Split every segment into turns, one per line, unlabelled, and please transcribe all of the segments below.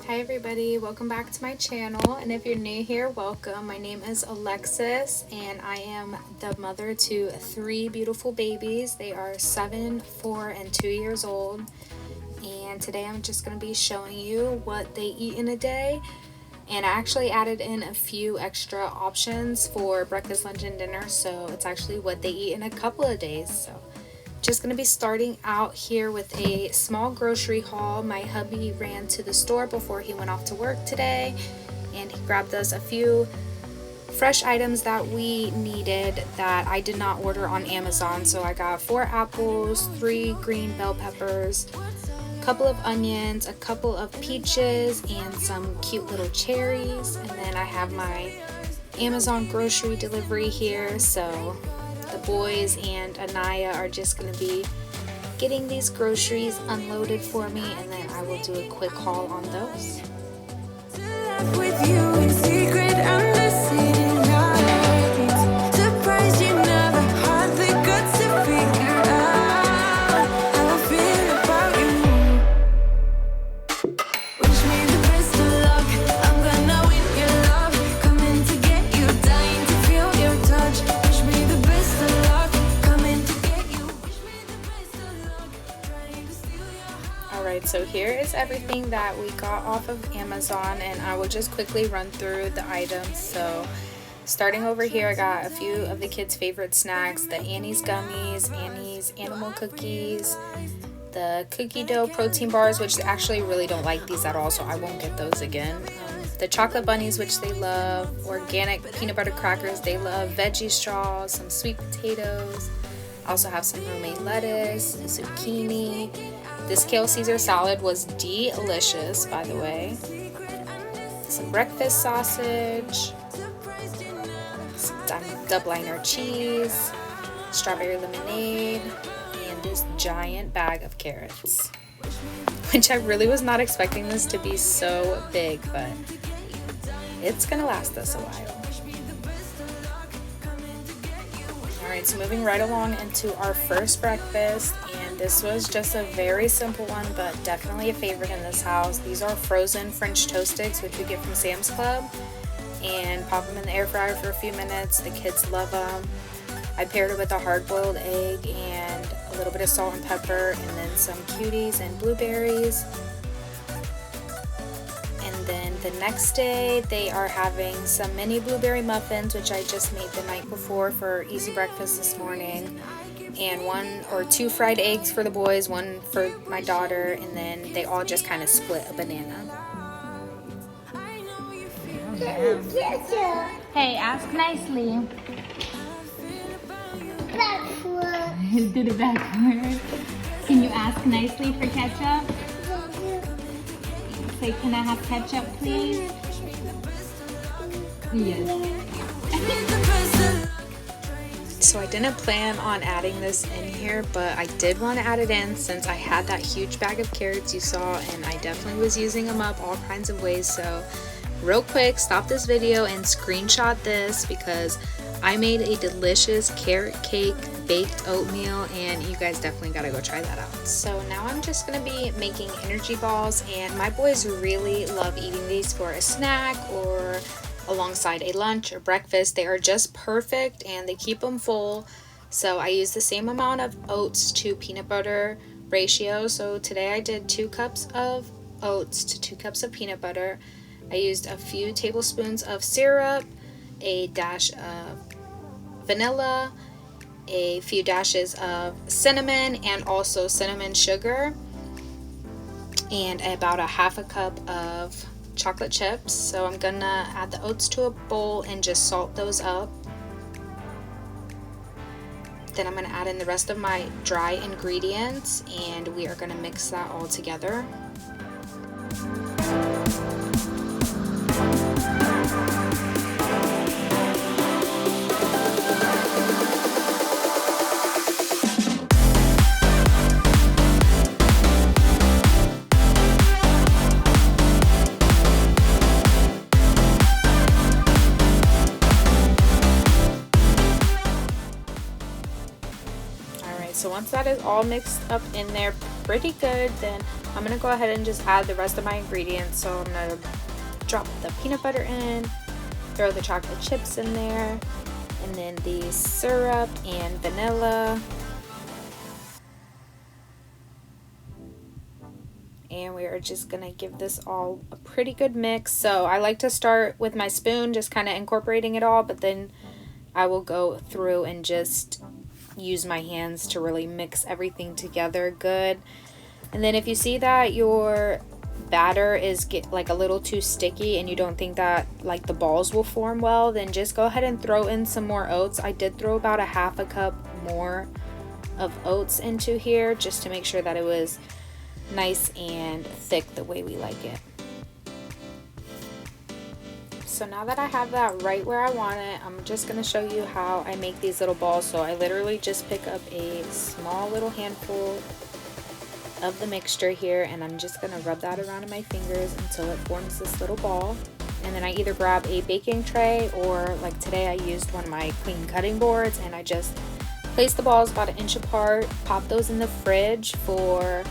Hi everybody, welcome back to my channel, and if you're new here, welcome. My name is Alexis and I am the mother to 3 beautiful babies. They are 7, 4, and 2 years old, and today I'm just going to be showing you what they eat in a day. And I actually added in a few extra options for breakfast, lunch, and dinner, so it's actually what they eat in a couple of days. So just going to be starting out here with a small grocery haul. My hubby ran to the store before he went off to work today, and he grabbed us a few fresh items that we needed that I did not order on Amazon. So I got 4 apples, 3 green bell peppers, a couple of onions, a couple of peaches, and some cute little cherries. And then I have my Amazon grocery delivery here, so the boys and Anaya are just going to be getting these groceries unloaded for me, and then I will do a quick haul on those. So here is everything that we got off of Amazon, and I will just quickly run through the items. So starting over here, I got a few of the kids' favorite snacks: the Annie's gummies, Annie's animal cookies, the cookie dough protein bars, which they actually really don't like these at all, so I won't get those again. The chocolate bunnies, which they love, organic peanut butter crackers, they love, veggie straws, some sweet potatoes. I also have some romaine lettuce, zucchini. This kale Caesar salad was delicious, by the way. Some breakfast sausage, some Dubliner cheese, strawberry lemonade, and this giant bag of carrots, which I really was not expecting this to be so big, but it's gonna last us a while. Alright, so moving right along into our first breakfast, and this was just a very simple one, but definitely a favorite in this house. These are frozen French toast sticks, which we get from Sam's Club, and pop them in the air fryer for a few minutes. The kids love them. I paired it with a hard-boiled egg and a little bit of salt and pepper, and then some cuties and blueberries. And then the next day, they are having some mini blueberry muffins, which I just made the night before for easy breakfast this morning, and 1 or 2 fried eggs for the boys, 1 for my daughter, and then they all just kind of split a banana.
Hey, ask nicely.
Backward.
Did it backward. Can you ask nicely for ketchup? Say, can I have ketchup, please? Yes.
So I didn't plan on adding this in here, but I did want to add it in since I had that huge bag of carrots you saw, and I definitely was using them up all kinds of ways. So real quick, stop this video and screenshot this, because I made a delicious carrot cake baked oatmeal, and you guys definitely gotta go try that out. So now I'm just gonna be making energy balls, and my boys really love eating these for a snack or alongside a lunch or breakfast. They are just perfect and they keep them full. So I use the same amount of oats to peanut butter ratio. So today I did 2 cups of oats to 2 cups of peanut butter. I used a few tablespoons of syrup, a dash of vanilla, a few dashes of cinnamon, and also cinnamon sugar, and about a half a cup of chocolate chips. So I'm gonna add the oats to a bowl and just salt those up. Then I'm gonna add in the rest of my dry ingredients, and we are gonna mix that all together. So once that is all mixed up in there pretty good, then I'm gonna go ahead and just add the rest of my ingredients. So I'm gonna drop the peanut butter in, throw the chocolate chips in there, and then the syrup and vanilla. And we are just gonna give this all a pretty good mix. So I like to start with my spoon, just kind of incorporating it all, but then I will go through and just use my hands to really mix everything together good. And then if you see that your batter is like a little too sticky and you don't think that like the balls will form well, then just go ahead and throw in some more oats. I did throw about a half a cup more of oats into here just to make sure that it was nice and thick the way we like it. So now that I have that right where I want it, I'm just going to show you how I make these little balls. So I literally just pick up a small little handful of the mixture here, and I'm just going to rub that around in my fingers until it forms this little ball. And then I either grab a baking tray, or like today I used one of my clean cutting boards, and I just place the balls about 1 inch apart, pop those in the fridge for,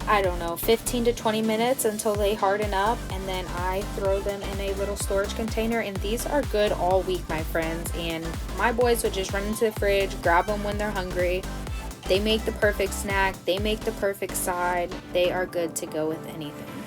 I don't know, 15 to 20 minutes until they harden up, and then I throw them in a little storage container. And these are good all week, my friends, and my boys would just run into the fridge, grab them when they're hungry. They make the perfect snack, they make the perfect side, they are good to go with anything.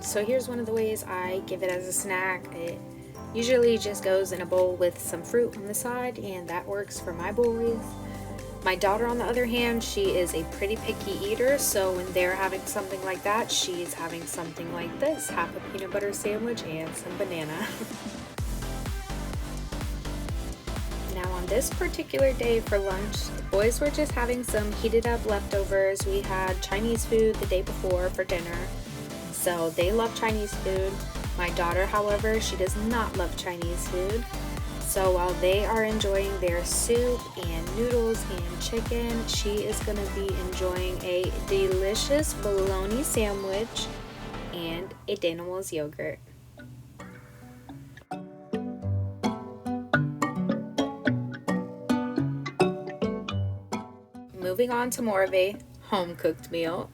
So here's one of the ways I give it as a snack. It usually just goes in a bowl with some fruit on the side, and that works for my boys. My daughter, on the other hand, she is a pretty picky eater, so when they're having something like that, she's having something like this, half a peanut butter sandwich and some banana. Now on this particular day for lunch, the boys were just having some heated up leftovers. We had Chinese food the day before for dinner, so they love Chinese food. My daughter, however, she does not love Chinese food. So while they are enjoying their soup and noodles and chicken, she is going to be enjoying a delicious bologna sandwich and a Danimals yogurt. Moving on to more of a home-cooked meal.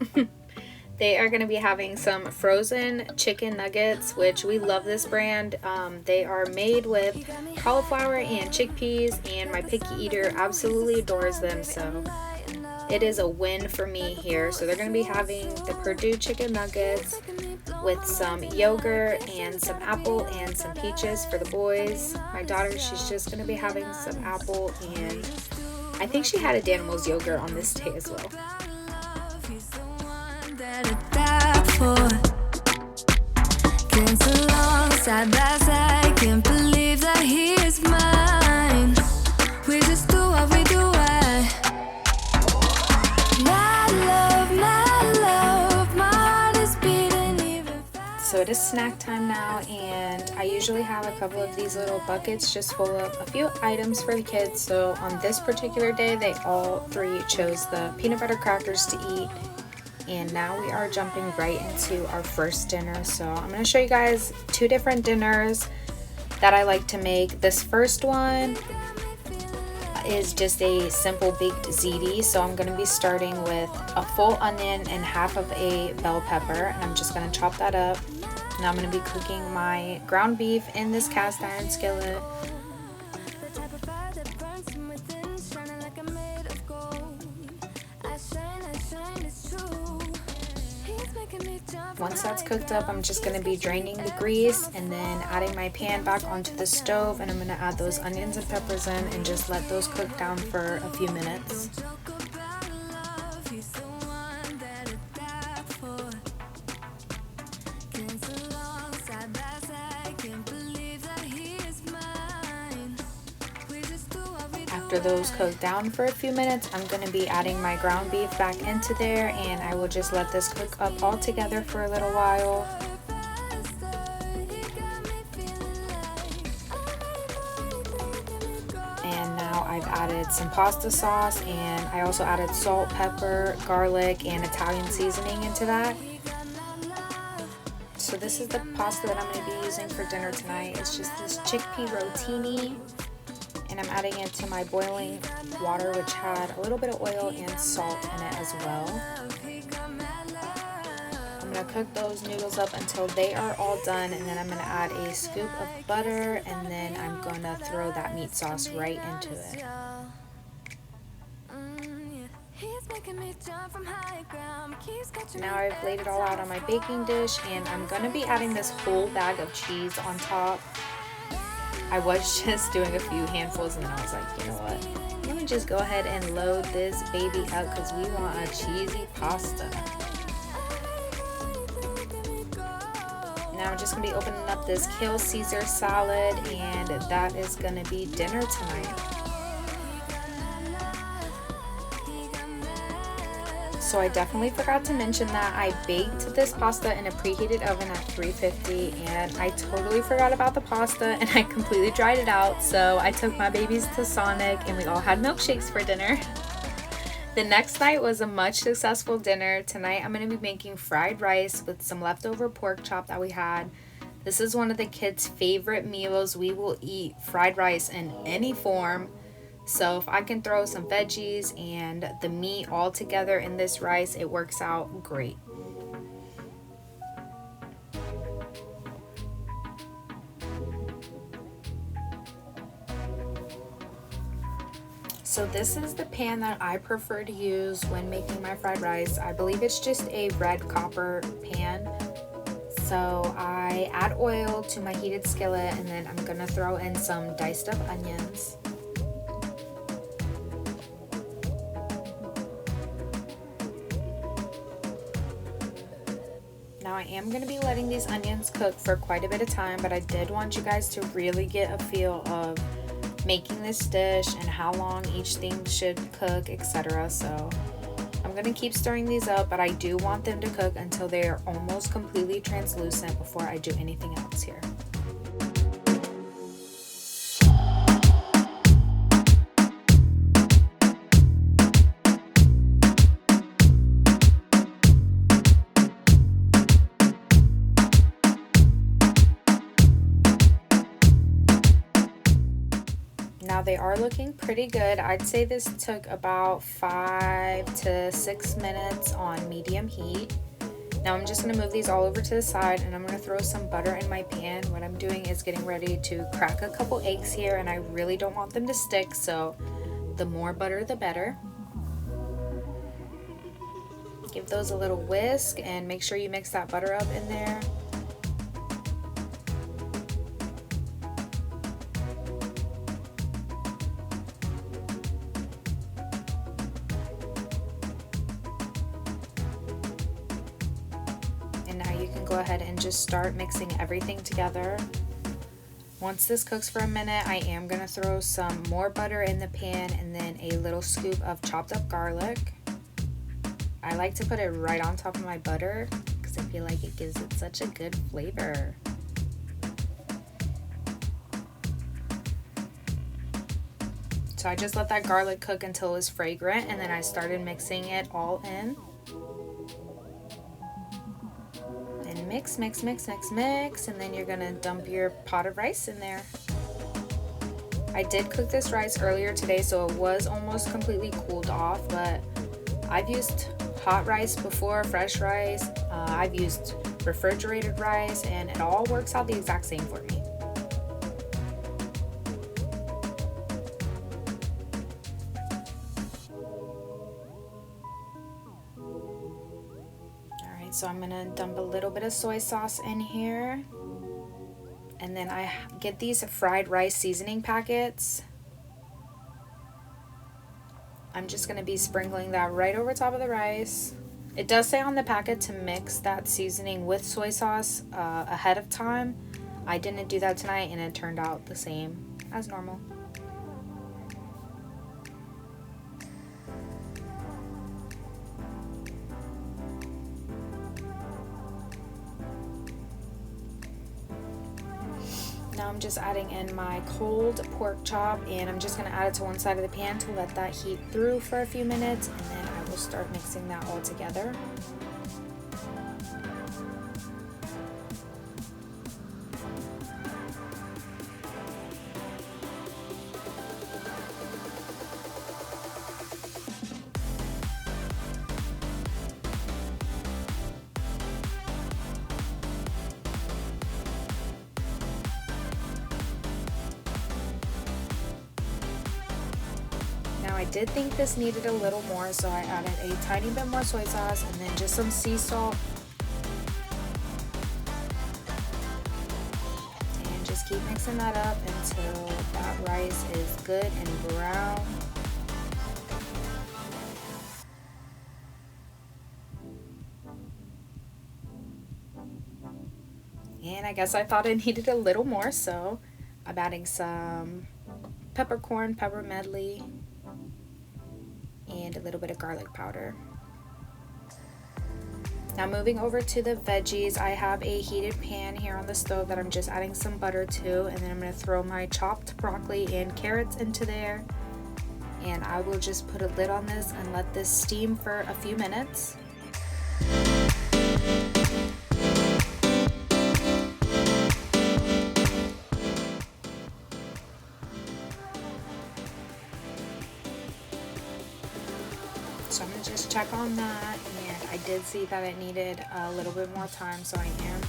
They are going to be having some frozen chicken nuggets, which we love this brand. They are made with cauliflower and chickpeas, and my picky eater absolutely adores them, so it is a win for me here. So they're going to be having the Purdue chicken nuggets with some yogurt and some apple and some peaches for the boys. My daughter, she's just going to be having some apple, and I think she had a Danimals yogurt on this day as well.
Can't so long, side by side, can't believe that he is mine. We just do what we do, my heart is beating even fast.
So it is snack time now, and I usually have a couple of these little buckets just full of a few items for the kids. So on this particular day, they all three chose the peanut butter crackers to eat. And now we are jumping right into our first dinner. So I'm going to show you guys two different dinners that I like to make. This first one is just a simple baked ziti. So I'm going to be starting with a full onion and half of a bell pepper. And I'm just going to chop that up. Now I'm going to be cooking my ground beef in this cast iron skillet. Once that's cooked up, I'm just going to be draining the grease and then adding my pan back onto the stove, and I'm going to add those onions and peppers in and just let those cook down for a few minutes. After those cook down for a few minutes, I'm going to be adding my ground beef back into there, and I will just let this cook up all together for a little while. And now I've added some pasta sauce, and I also added salt, pepper, garlic, and Italian seasoning into that. So this is the pasta that I'm going to be using for dinner tonight. It's just this chickpea rotini. And I'm adding it to my boiling water, which had a little bit of oil and salt in it as well. I'm going to cook those noodles up until they are all done, and then I'm going to add a scoop of butter, and then I'm going to throw that meat sauce right into it. Now I've laid it all out on my baking dish, and I'm going to be adding this whole bag of cheese on top. I was just doing a few handfuls, and then I was like, you know what? Let me just go ahead and load this baby up because we want a cheesy pasta. Now I'm just going to be opening up this kale Caesar salad, and that is going to be dinner tonight. So I definitely forgot to mention that I baked this pasta in a preheated oven at 350, and I totally forgot about the pasta, and I completely dried it out. So I took my babies to Sonic, and we all had milkshakes for dinner. The next night was a much successful dinner. Tonight I'm going to be making fried rice with some leftover pork chop that we had. This is one of the kids' favorite meals. We will eat fried rice in any form. So if I can throw some veggies and the meat all together in this rice, it works out great. So this is the pan that I prefer to use when making my fried rice. I believe it's just a red copper pan. So I add oil to my heated skillet, and then I'm gonna throw in some diced up onions. Now I am going to be letting these onions cook for quite a bit of time, but I did want you guys to really get a feel of making this dish and how long each thing should cook, etc. So I'm going to keep stirring these up, but I do want them to cook until they are almost completely translucent before I do anything else here. Now they are looking pretty good. I'd say this took about 5 to 6 minutes on medium heat. Now I'm just going to move these all over to the side, and I'm going to throw some butter in my pan. What I'm doing is getting ready to crack a couple eggs here, and I really don't want them to stick, so the more butter the better. Give those a little whisk and make sure you mix that butter up in there. Go ahead and just start mixing everything together. Once this cooks for a minute, I am going to throw some more butter in the pan and then a little scoop of chopped up garlic. I like to put it right on top of my butter because I feel like it gives it such a good flavor. So I just let that garlic cook until it was fragrant, and then I started mixing it all in. Mix, mix, mix, mix, mix, and then you're gonna dump your pot of rice in there. I did cook this rice earlier today, so it was almost completely cooled off, but I've used hot rice before, fresh rice. I've used refrigerated rice, and it all works out the exact same for me. So I'm gonna dump a little bit of soy sauce in here, and then I get these fried rice seasoning packets. I'm just gonna be sprinkling that right over top of the rice. It does say on the packet to mix that seasoning with soy sauce ahead of time. I didn't do that tonight, and it turned out the same as normal. Now I'm just adding in my cold pork chop, and I'm just going to add it to one side of the pan to let that heat through for a few minutes, and then I will start mixing that all together. I did think this needed a little more, so I added a tiny bit more soy sauce and then just some sea salt. And just keep mixing that up until that rice is good and brown. And I guess I thought it needed a little more, so I'm adding some peppercorn, pepper medley, and a little bit of garlic powder. Now moving over to the veggies, I have a heated pan here on the stove that I'm just adding some butter to, and then I'm going to throw my chopped broccoli and carrots into there. And I will just put a lid on this and let this steam for a few minutes. So I'm going to just check on that, and I did see that it needed a little bit more time, so I am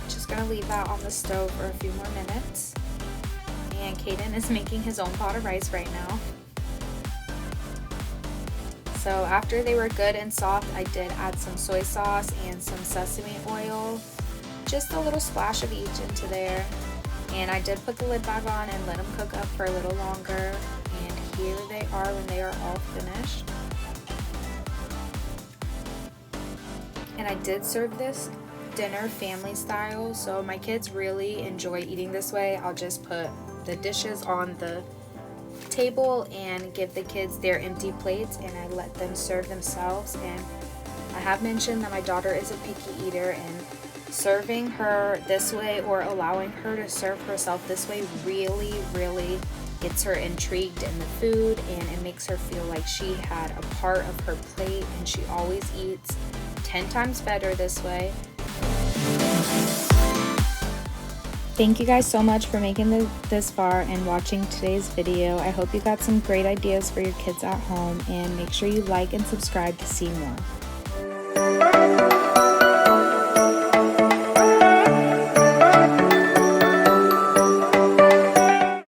just going to leave that on the stove for a few more minutes. And Caden is making his own pot of rice right now. So after they were good and soft, I did add some soy sauce and some sesame oil, just a little splash of each into there. And I did put the lid back on and let them cook up for a little longer. And here they are when they are all finished. And I did serve this dinner family style, so my kids really enjoy eating this way. I'll just put the dishes on the table and give the kids their empty plates, and I let them serve themselves. And I have mentioned that my daughter is a picky eater, and serving her this way or allowing her to serve herself this way really gets her intrigued in the food, and it makes her feel like she had a part of her plate, and she always eats 10 times better this way. Thank you guys so much for making this far and watching today's video. I hope you got some great ideas for your kids at home, and make sure you like and subscribe to see more.